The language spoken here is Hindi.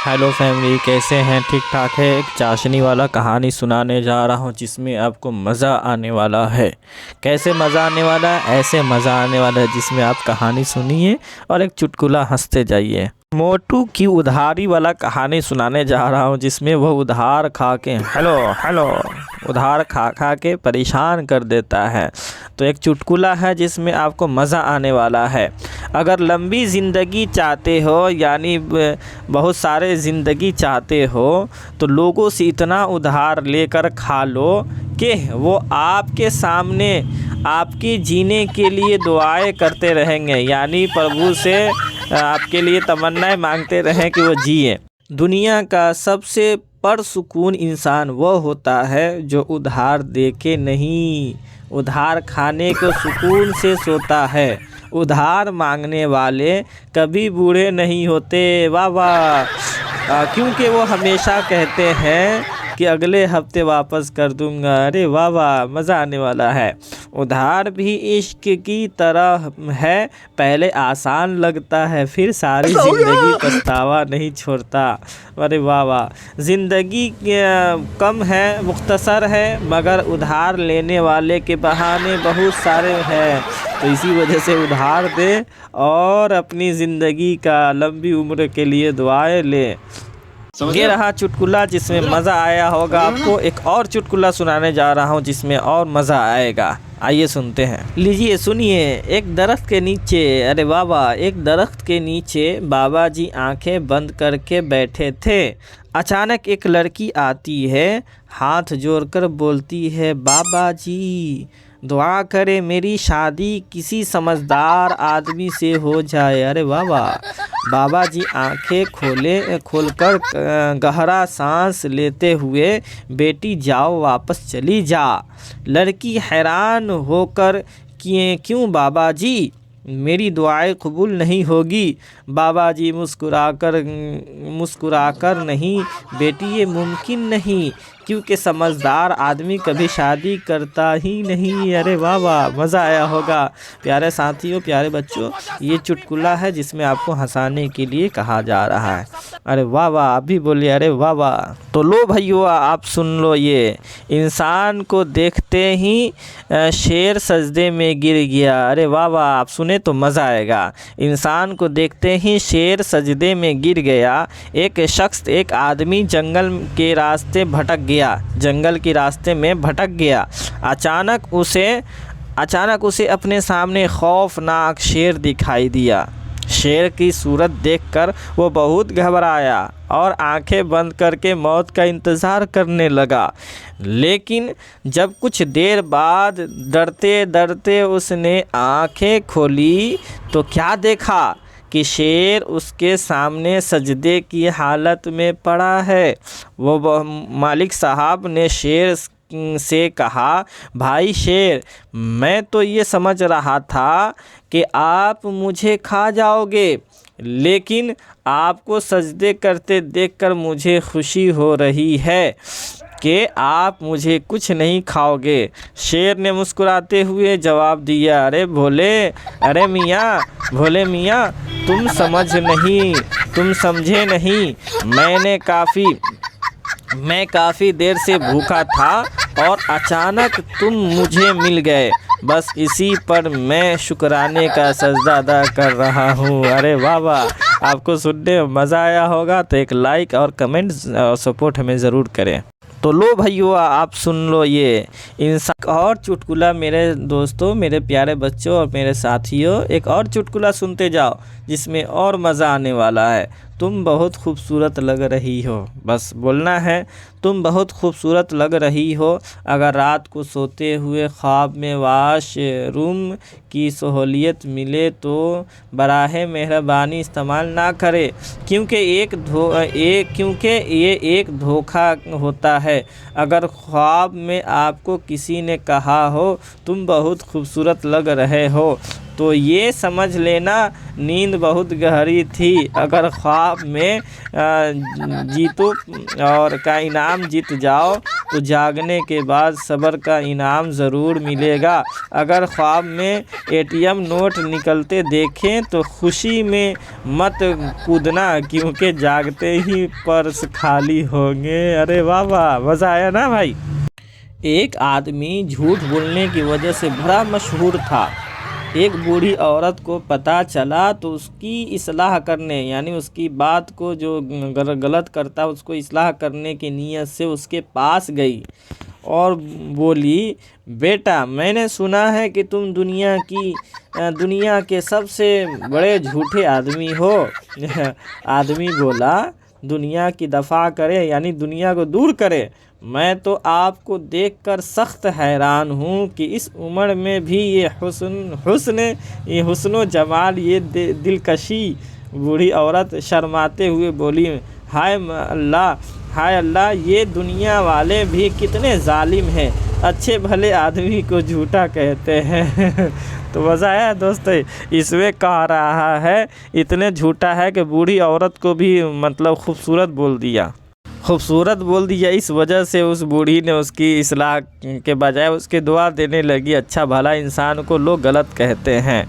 हेलो फैमिली, कैसे हैं? ठीक ठाक है। एक चाशनी वाला कहानी सुनाने जा रहा हूँ जिसमें आपको मज़ा आने वाला है। कैसे मज़ा आने वाला है? ऐसे मज़ा आने वाला है जिसमें आप कहानी सुनिए और एक चुटकुला हंसते जाइए। मोटू की उधारी वाला कहानी सुनाने जा रहा हूँ जिसमें वह उधार खा के हेलो हेलो उधार खा खा के परेशान कर देता है। तो एक चुटकुला है जिसमें आपको मज़ा आने वाला है। अगर लंबी ज़िंदगी चाहते हो, यानी बहुत सारे ज़िंदगी चाहते हो, तो लोगों से इतना उधार लेकर खा लो कि वो आपके सामने आपके जीने के लिए दुआएं करते रहेंगे, यानी प्रभु से आपके लिए तमन्नाएं मांगते रहें कि वो जिए। दुनिया का सबसे परसुकून इंसान वह होता है जो उधार दे के नहीं, उधार खाने को सुकून से सोता है। उधार मांगने वाले कभी बूढ़े नहीं होते। वाह वाह। क्योंकि वो हमेशा कहते हैं कि अगले हफ्ते वापस कर दूंगा। अरे वाह वाह, मज़ा आने वाला है। उधार भी इश्क की तरह है, पहले आसान लगता है, फिर सारी ज़िंदगी पछतावा नहीं छोड़ता। अरे वाह वाह। ज़िंदगी कम है, मुख्तसर है, मगर उधार लेने वाले के बहाने बहुत सारे हैं। तो इसी वजह से उधार दे और अपनी ज़िंदगी का लंबी उम्र के लिए दुआएं ले। ये रहा चुटकुला जिसमें मज़ा आया होगा आपको। एक और चुटकुला सुनाने जा रहा हूँ जिसमें और मज़ा आएगा। आइए सुनते हैं। लीजिए सुनिए। एक दरख्त के नीचे, अरे वाह वाह, एक दरख्त के नीचे बाबा जी आंखें बंद करके बैठे थे। अचानक एक लड़की आती है, हाथ जोड़कर बोलती है, बाबा जी दुआ करे मेरी शादी किसी समझदार आदमी से हो जाए। अरे वाह वाह। बाबा जी आंखें खोलकर गहरा सांस लेते हुए, बेटी जाओ वापस चली जा। लड़की हैरान होकर, क्यों बाबा जी, मेरी दुआएं कबूल नहीं होगी? बाबा जी मुस्कुराकर नहीं बेटी, ये मुमकिन नहीं, क्योंकि समझदार आदमी कभी शादी करता ही नहीं। अरे वाह वाह, मज़ा आया होगा। प्यारे साथियों, प्यारे बच्चों, ये चुटकुला है जिसमें आपको हंसाने के लिए कहा जा रहा है। अरे वाह वाह, आप भी बोलिए अरे वाह वाह। तो लो भैया, आप सुन लो। ये इंसान को देखते ही शेर सजदे में गिर गया। अरे वाह वाह, आप सुने तो मज़ा आएगा। इंसान को देखते ही शेर सजदे में गिर गया। एक शख्स, एक आदमी जंगल के रास्ते भटक गया, जंगल के रास्ते में भटक गया। अचानक उसे अपने सामने खौफनाक शेर दिखाई दिया। शेर की सूरत देखकर वो बहुत घबराया और आंखें बंद करके मौत का इंतज़ार करने लगा। लेकिन जब कुछ देर बाद डरते डरते उसने आंखें खोली तो क्या देखा कि शेर उसके सामने सजदे की हालत में पड़ा है। वो मालिक साहब ने शेर से कहा, भाई शेर, मैं तो ये समझ रहा था कि आप मुझे खा जाओगे, लेकिन आपको सजदे करते देखकर मुझे खुशी हो रही है कि आप मुझे कुछ नहीं खाओगे। शेर ने मुस्कुराते हुए जवाब दिया, अरे मियाँ तुम समझे नहीं। मैं काफ़ी देर से भूखा था और अचानक तुम मुझे मिल गए, बस इसी पर मैं शुक्राने का सजदा अदा कर रहा हूँ। अरे वाह वाह, आपको सुनने में मज़ा आया होगा तो एक लाइक और कमेंट और सपोर्ट हमें ज़रूर करें। तो लो भैया, आप सुन लो ये इंसान और चुटकुला। मेरे दोस्तों, मेरे प्यारे बच्चों और मेरे साथियों, एक और चुटकुला सुनते जाओ जिसमें और मज़ा आने वाला है। तुम बहुत खूबसूरत लग रही हो, बस बोलना है, तुम बहुत खूबसूरत लग रही हो। अगर रात को सोते हुए ख्वाब में वॉशरूम की सहूलियत मिले तो बराहे मेहरबानी इस्तेमाल ना करें, क्योंकि ये एक धोखा होता है। अगर ख्वाब में आपको किसी ने कहा हो तुम बहुत खूबसूरत लग रहे हो, तो ये समझ लेना नींद बहुत गहरी थी। अगर ख्वाब में जीतो और का इनाम जीत जाओ तो जागने के बाद सब्र का इनाम ज़रूर मिलेगा। अगर ख्वाब में एटीएम नोट निकलते देखें तो खुशी में मत कूदना, क्योंकि जागते ही पर्स खाली होंगे। अरे वाह वाह, मज़ा आया ना भाई। एक आदमी झूठ बोलने की वजह से बड़ा मशहूर था। एक बूढ़ी औरत को पता चला तो उसकी इस्लाह करने, यानी उसकी बात को जो गलत करता उसको इस्लाह करने की नीयत से उसके पास गई और बोली, बेटा मैंने सुना है कि तुम दुनिया के सबसे बड़े झूठे आदमी हो। आदमी बोला, दुनिया की दफ़ा करे, यानी दुनिया को दूर करे। मैं तो आपको देखकर सख्त हैरान हूँ कि इस उम्र में भी ये हुस्न जमाल, ये दिलकशी। बूढ़ी औरत शर्माते हुए बोली, हाय अल्लाह, ये दुनिया वाले भी कितने जालिम हैं, अच्छे भले आदमी को झूठा कहते हैं। तो मज़ा आया दोस्तों। इसमें कह रहा है इतने झूठा है कि बूढ़ी औरत को भी मतलब खूबसूरत बोल दिया। इस वजह से उस बूढ़ी ने उसकी इस्लाह के बजाय उसके दुआ देने लगी। अच्छा भला इंसान को लोग गलत कहते हैं।